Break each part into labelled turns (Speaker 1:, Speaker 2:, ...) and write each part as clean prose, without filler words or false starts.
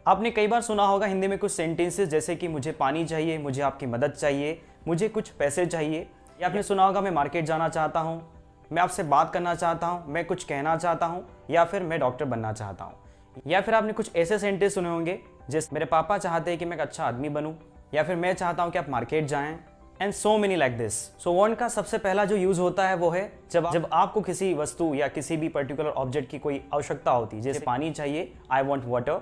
Speaker 1: आपने कई बार सुना होगा हिंदी में कुछ सेंटेंसेस जैसे कि मुझे पानी चाहिए, मुझे आपकी मदद चाहिए, मुझे कुछ पैसे चाहिए, या आपने सुना होगा मैं मार्केट जाना चाहता हूँ, मैं आपसे बात करना चाहता हूँ, मैं कुछ कहना चाहता हूँ, या फिर मैं डॉक्टर बनना चाहता हूँ। या फिर आपने कुछ ऐसे सेंटेंस सुने होंगे जैसे मेरे पापा चाहते हैं कि मैं एक अच्छा आदमी बनूँ, या फिर मैं चाहता हूँ कि आप मार्केट जाएं, and so many like this. So want का सबसे पहला जो यूज होता है वो है जब आपको किसी वस्तु या किसी भी पर्टिकुलर ऑब्जेक्ट की कोई आवश्यकता होती है। जैसे पानी चाहिए, आई वॉन्ट वाटर,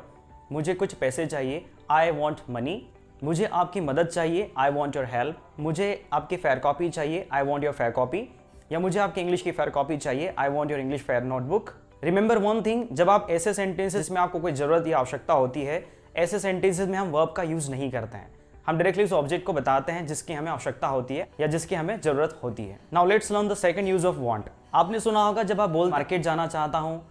Speaker 1: मुझे कुछ पैसे चाहिए, आई वॉन्ट मनी, मुझे आपकी मदद चाहिए, आई वॉन्ट योर हेल्प, मुझे आपकी फेयर कॉपी चाहिए, I want your fair copy, या मुझे आपकी इंग्लिश की फेयर कॉपी चाहिए, I want your English fair notebook. Remember one thing, जब आप ऐसे सेंटेंसेस में आपको कोई जरूरत या आवश्यकता होती है, ऐसे सेंटेंसेस में हम वर्ब का यूज नहीं करते हैं। हम डायरेक्टली उस ऑब्जेक्ट को बताते हैं जिसकी हमें आवश्यकता होती है या जिसकी हमें जरूरत होती है। Now let's learn the second use of want. आपने सुना होगा जब आप बोल मार्केट जाना चाहता हूँ,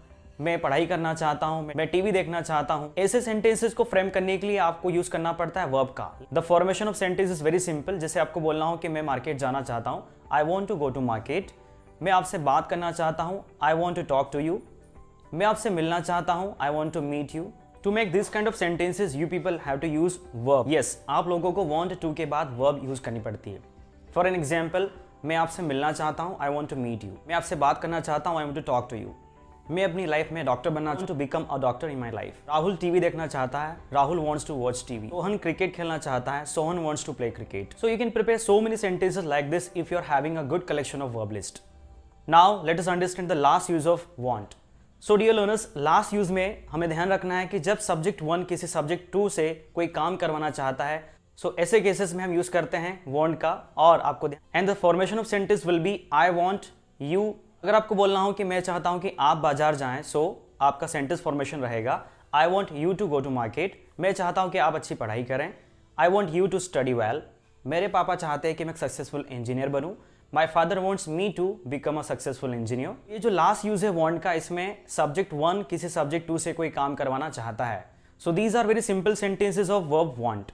Speaker 1: मैं पढ़ाई करना चाहता हूँ, मैं टीवी देखना चाहता हूँ, ऐसे सेंटेंसेस को फ्रेम करने के लिए आपको यूज करना पड़ता है वर्ब का। The formation of sentence is very simple. जैसे आपको बोलना हो कि मैं मार्केट जाना चाहता हूँ, I want to go to market, मैं आपसे बात करना चाहता हूँ, I want to talk to you, मैं आपसे मिलना चाहता हूँ, I want to meet you. To make this kind of sentences, you people have to use verb. Yes, आप लोगों को want to के बाद verb use करनी पड़ती है। For an example, मैं आपसे मिलना चाहता हूँ, I want to meet you. मैं आपसे बात करना चाहता हूँ, I want to talk to you. मैं अपनी लाइफ में डॉक्टर बनना चाहता हूँ, to become a doctor in my life. Rahul TV देखना चाहता है, Rahul wants to watch TV. Sohan cricket खेलना चाहता है, Sohan wants to play cricket. So you can prepare so many sentences like this if you are having a good collection of verb list. Now let us understand the last use of want. So dear learners, last use में हमें ध्यान रखना है कि जब subject 1 किसी subject 2 से कोई काम करवाना चाहता है, सो ऐसे केसेस में हम यूज करते हैं वांट का। और आपको and the formation of sentence will be I want you. अगर आपको बोलना हो कि मैं चाहता हूं कि आप बाजार जाएं, सो आपका सेंटेंस फॉर्मेशन रहेगा I want you to go to market, मैं चाहता हूं कि आप अच्छी पढ़ाई करें, I want you to study well, मेरे पापा चाहते हैं कि मैं एक सक्सेसफुल इंजीनियर बनूं, My father wants me to become a successful engineer। ये जो लास्ट यूज है want का, इसमें सब्जेक्ट 1 किसी सब्जेक्ट 2 से कोई काम करवाना चाहता है। So these are very simple sentences of verb want।